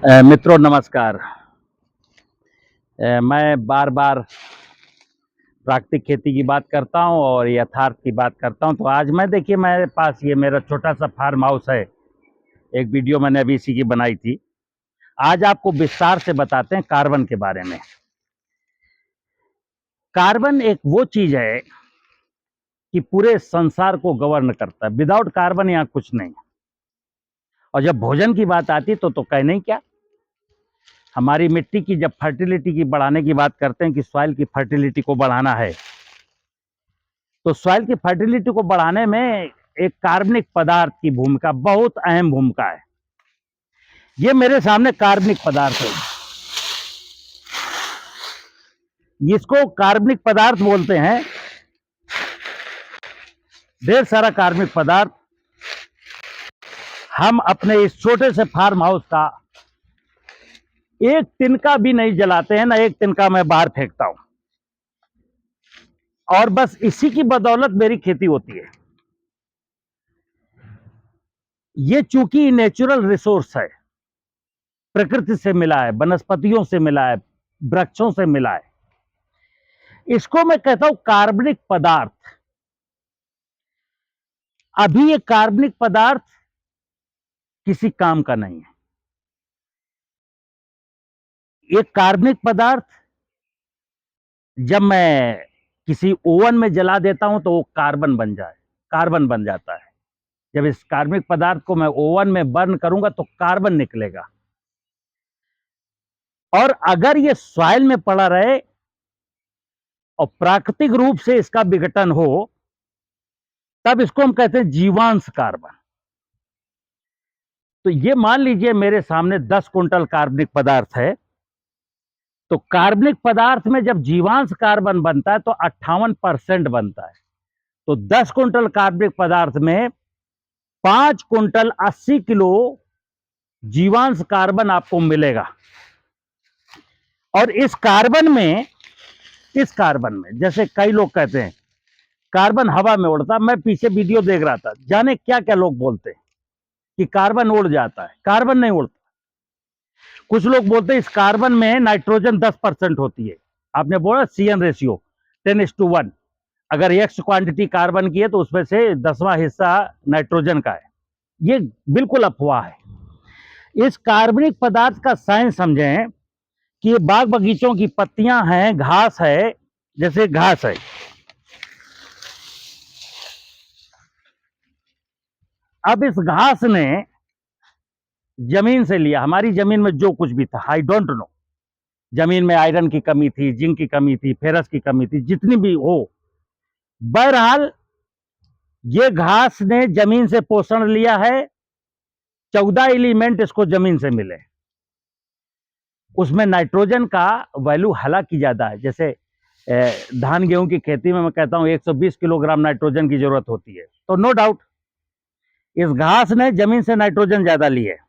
मित्रों नमस्कार। मैं बार बार प्राकृतिक खेती की बात करता हूं और यथार्थ की बात करता हूं। तो आज मैं देखिए मेरे पास ये मेरा छोटा सा फार्म हाउस है। एक वीडियो मैंने अभी इसी की बनाई थी। आज आपको विस्तार से बताते हैं कार्बन के बारे में। कार्बन एक वो चीज है कि पूरे संसार को गवर्न करता है। विदाउट कार्बन यहाँ कुछ नहीं। और जब भोजन की बात आती है तो कहना ही क्या। हमारी मिट्टी की जब फर्टिलिटी की बढ़ाने की बात करते हैं कि सॉइल की फर्टिलिटी को बढ़ाना है, तो सॉइल की फर्टिलिटी को बढ़ाने में एक कार्बनिक पदार्थ की भूमिका, बहुत अहम भूमिका है। ये मेरे सामने कार्बनिक पदार्थ है। इसको कार्बनिक पदार्थ बोलते हैं। ढेर सारा कार्बनिक पदार्थ हम अपने इस छोटे से फार्म हाउस का एक तिनका भी नहीं जलाते हैं ना, एक तिनका मैं बाहर फेंकता हूं। और बस इसी की बदौलत मेरी खेती होती है। ये चूंकि नेचुरल रिसोर्स है, प्रकृति से मिला है, वनस्पतियों से मिला है, वृक्षों से मिला है, इसको मैं कहता हूं कार्बनिक पदार्थ। अभी ये कार्बनिक पदार्थ किसी काम का नहीं है। ये कार्बनिक पदार्थ जब मैं किसी ओवन में जला देता हूं तो वो कार्बन बन जाता है। जब इस कार्बनिक पदार्थ को मैं ओवन में बर्न करूंगा तो कार्बन निकलेगा। और अगर ये सॉइल में पड़ा रहे और प्राकृतिक रूप से इसका विघटन हो, तब इसको हम कहते हैं जीवांश कार्बन। तो ये मान लीजिए मेरे सामने 10 कुंटल कार्बनिक पदार्थ है। तो कार्बनिक पदार्थ में जब जीवांश कार्बन बनता है तो 58% बनता है। तो 10 कुंटल कार्बनिक पदार्थ में 5 कुंटल 80 किलो जीवांश कार्बन आपको मिलेगा। और इस कार्बन में जैसे कई लोग कहते हैं कार्बन हवा में उड़ता। मैं पीछे वीडियो देख रहा था, जाने क्या क्या लोग बोलते हैं कि कार्बन उड़ जाता है। कार्बन नहीं उड़ता। कुछ लोग बोलते हैं इस कार्बन में नाइट्रोजन 10% होती है। आपने बोला CN रेशियो 10:1। अगर X क्वांटिटी कार्बन की है तो उसमें से 10वां हिस्सा नाइट्रोजन का है। ये बिल्कुल अफवाह है। इस कार्बनिक पदार्थ का साइंस समझें कि ये बाग बगीचों की पत्तियां हैं, घास है, जैसे घास है। अब इस घास ने जमीन से लिया। हमारी जमीन में जो कुछ भी था, आई डोंट नो, जमीन में आयरन की कमी थी, जिंक की कमी थी, फेरस की कमी थी, जितनी भी हो, बहरहाल ये घास ने जमीन से पोषण लिया है। 14 एलिमेंट इसको जमीन से मिले। उसमें नाइट्रोजन का वैल्यू हालांकि ज्यादा है। जैसे धान गेहूं की खेती में मैं कहता हूं 120 किलोग्राम नाइट्रोजन की जरूरत होती है। तो नो डाउट इस घास ने जमीन से नाइट्रोजन ज्यादा ली है।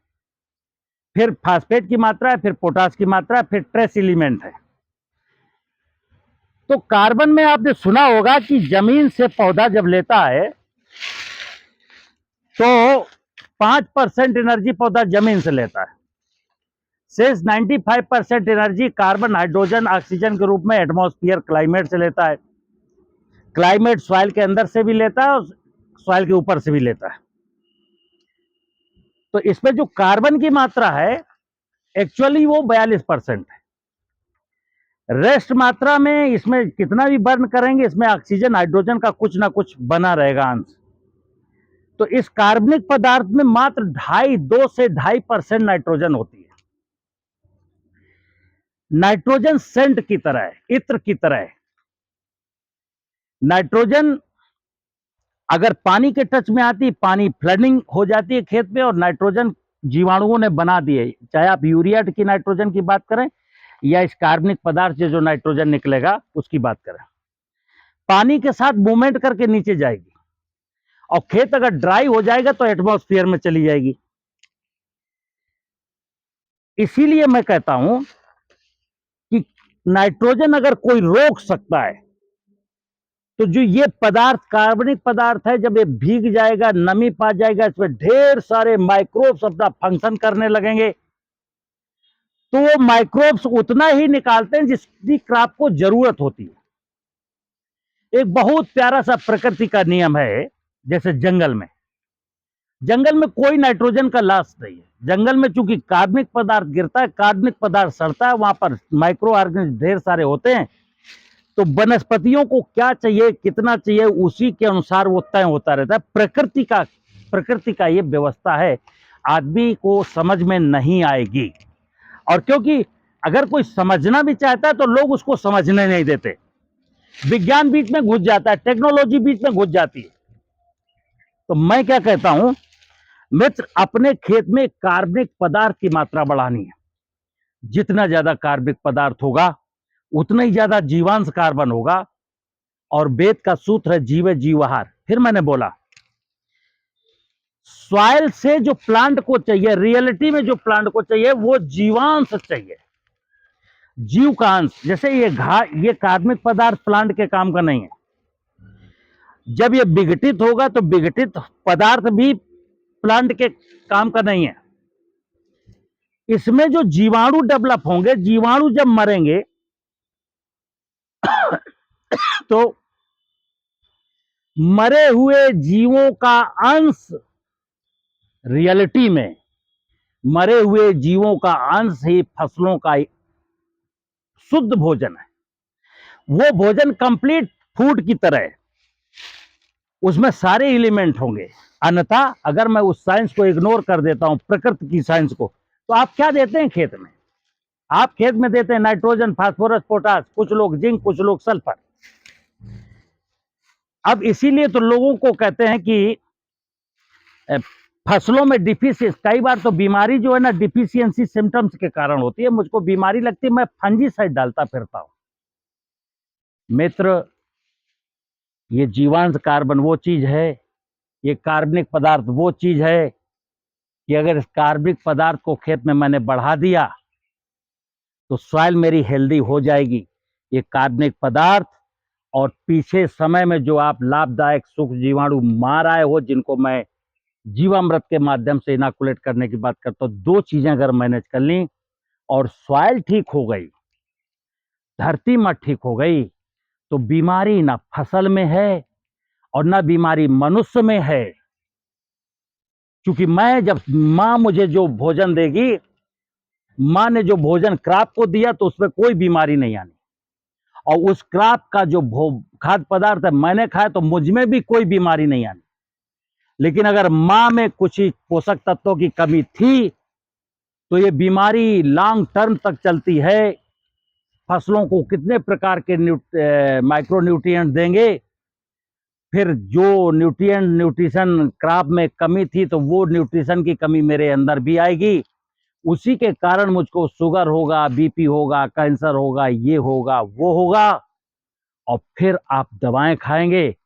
फिर फास्फेट की मात्रा है, फिर पोटास की मात्रा है, फिर ट्रेस एलिमेंट है। तो कार्बन में आपने सुना होगा कि जमीन से पौधा जब लेता है तो 5% एनर्जी पौधा जमीन से लेता है। शेष 95% एनर्जी कार्बन, हाइड्रोजन, ऑक्सीजन के रूप में एटमॉस्फेयर, क्लाइमेट से लेता है। क्लाइमेट सॉइल के अंदर से भी लेता है और सॉइल के ऊपर से भी लेता है। तो इसमें जो कार्बन की मात्रा है एक्चुअली वो 42% है। रेस्ट मात्रा में इसमें कितना भी बर्न करेंगे, इसमें ऑक्सीजन, हाइड्रोजन का कुछ ना कुछ बना रहेगा अंश। तो इस कार्बनिक पदार्थ में मात्र 2 से 2.5% नाइट्रोजन होती है। नाइट्रोजन सेंट की तरह है, इत्र की तरह है। नाइट्रोजन अगर पानी के टच में आती, पानी फ्लडिंग हो जाती है खेत में, और नाइट्रोजन जीवाणुओं ने बना दिए। चाहे आप यूरिया की नाइट्रोजन की बात करें या इस कार्बनिक पदार्थ से जो नाइट्रोजन निकलेगा उसकी बात करें, पानी के साथ मूवमेंट करके नीचे जाएगी और खेत अगर ड्राई हो जाएगा तो एटमॉस्फेयर में चली जाएगी। इसीलिए मैं कहता हूं कि नाइट्रोजन अगर कोई रोक सकता है तो जो ये पदार्थ कार्बनिक पदार्थ है, जब ये भीग जाएगा, नमी पा जाएगा, इसमें ढेर सारे माइक्रोब्स अपना फंक्शन करने लगेंगे तो वो माइक्रोब्स उतना ही निकालते हैं जितनी क्रॉप को जरूरत होती है। एक बहुत प्यारा सा प्रकृति का नियम है, जैसे जंगल में कोई नाइट्रोजन का लॉस नहीं है। जंगल में चूंकि कार्बनिक पदार्थ गिरता है, कार्बनिक पदार्थ सड़ता है, वहां पर माइक्रो ऑर्गेनिज्म ढेर सारे होते हैं। तो वनस्पतियों को क्या चाहिए, कितना चाहिए, उसी के अनुसार वो तय होता रहता है। प्रकृति का ये व्यवस्था है, आदमी को समझ में नहीं आएगी। और क्योंकि अगर कोई समझना भी चाहता है तो लोग उसको समझने नहीं देते। विज्ञान बीच में घुस जाता है, टेक्नोलॉजी बीच में घुस जाती है। तो मैं क्या कहता हूं मित्र, अपने खेत में कार्बनिक पदार्थ की मात्रा बढ़ानी है। जितना ज्यादा कार्बनिक पदार्थ होगा उतना ही ज्यादा जीवांश कार्बन होगा। और वेद का सूत्र है जीवे जीवाहार। फिर मैंने बोला सॉइल से जो प्लांट को चाहिए, रियलिटी में जो प्लांट को चाहिए वो जीवांश चाहिए, जीव का अंश। जैसे ये कार्बनिक पदार्थ प्लांट के काम का नहीं है। जब ये विघटित होगा तो विघटित पदार्थ भी प्लांट के काम का नहीं है। इसमें जो जीवाणु डेवलप होंगे, जीवाणु जब मरेंगे तो मरे हुए जीवों का अंश, रियलिटी में मरे हुए जीवों का अंश ही फसलों का शुद्ध भोजन है। वो भोजन कंप्लीट फूड की तरह है, उसमें सारे एलिमेंट होंगे। अन्यथा अगर मैं उस साइंस को इग्नोर कर देता हूं, प्रकृति की साइंस को, तो आप क्या देते हैं खेत में? आप खेत में देते हैं नाइट्रोजन, फास्फोरस, पोटास, कुछ लोग जिंक, कुछ लोग सल्फर। अब इसीलिए तो लोगों को कहते हैं कि फसलों में डिफिशियंसी, कई बार तो बीमारी जो है ना डिफिशियंसी सिम्टम्स के कारण होती है। मुझको बीमारी लगती है, मैं फंजीसाइड डालता फिरता हूं। मित्र, ये जीवांश कार्बन वो चीज है, ये कार्बनिक पदार्थ वो चीज है कि अगर इस कार्बनिक पदार्थ को खेत में मैंने बढ़ा दिया तो सॉइल मेरी हेल्दी हो जाएगी। ये कार्बनिक पदार्थ और पीछे समय में जो आप लाभदायक सुख जीवाणु मार आए हो, जिनको मैं जीवामृत के माध्यम से इनाकुलेट करने की बात करता हूं, दो चीजें अगर मैनेज कर ली और सॉइल ठीक हो गई, धरती मां ठीक हो गई, तो बीमारी ना फसल में है और ना बीमारी मनुष्य में है। क्योंकि मैं जब मां मुझे जो भोजन देगी, मां ने जो भोजन क्रॉप को दिया तो उसमें कोई बीमारी नहीं आनी। और उस क्रॉप का जो खाद्य पदार्थ है मैंने खाया तो मुझ में भी कोई बीमारी नहीं आनी। लेकिन अगर मां में कुछ ही पोषक तत्वों की कमी थी तो ये बीमारी लॉन्ग टर्म तक चलती है। फसलों को कितने प्रकार के माइक्रो न्यूट्रिएंट देंगे, फिर जो न्यूट्रिशन क्रॉप में कमी थी तो वो न्यूट्रिशन की कमी मेरे अंदर भी आएगी। उसी के कारण मुझको शुगर होगा, बीपी होगा, कैंसर होगा, ये होगा, वो होगा। और फिर आप दवाएं खाएंगे,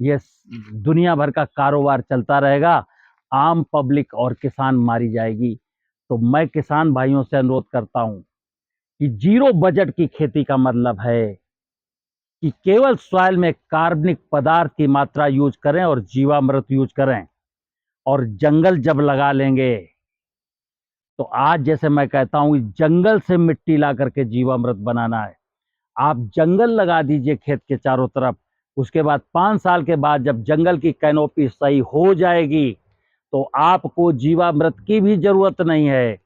ये दुनिया भर का कारोबार चलता रहेगा, आम पब्लिक और किसान मारी जाएगी। तो मैं किसान भाइयों से अनुरोध करता हूं कि जीरो बजट की खेती का मतलब है कि केवल सॉइल में कार्बनिक पदार्थ की मात्रा यूज करें और जीवामृत यूज करें। और जंगल जब लगा लेंगे तो आज जैसे मैं कहता हूं, जंगल से मिट्टी ला करके जीवामृत बनाना है। आप जंगल लगा दीजिए खेत के चारों तरफ, उसके बाद 5 साल के बाद जब जंगल की कैनोपी सही हो जाएगी तो आपको जीवामृत की भी जरूरत नहीं है।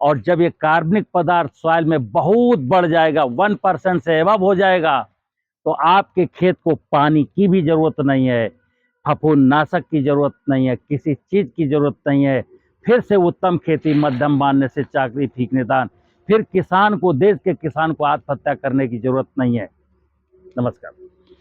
और जब ये कार्बनिक पदार्थ सॉइल में बहुत बढ़ जाएगा, 1% से एबव हो जाएगा, तो आपके खेत को पानी की भी जरूरत नहीं है, फफूंदनाशक की जरूरत नहीं है, किसी चीज की जरूरत नहीं है। फिर से उत्तम खेती मध्यम बांधने से चाकरी फीकने दान। फिर किसान को, देश के किसान को आत्महत्या करने की जरूरत नहीं है। नमस्कार।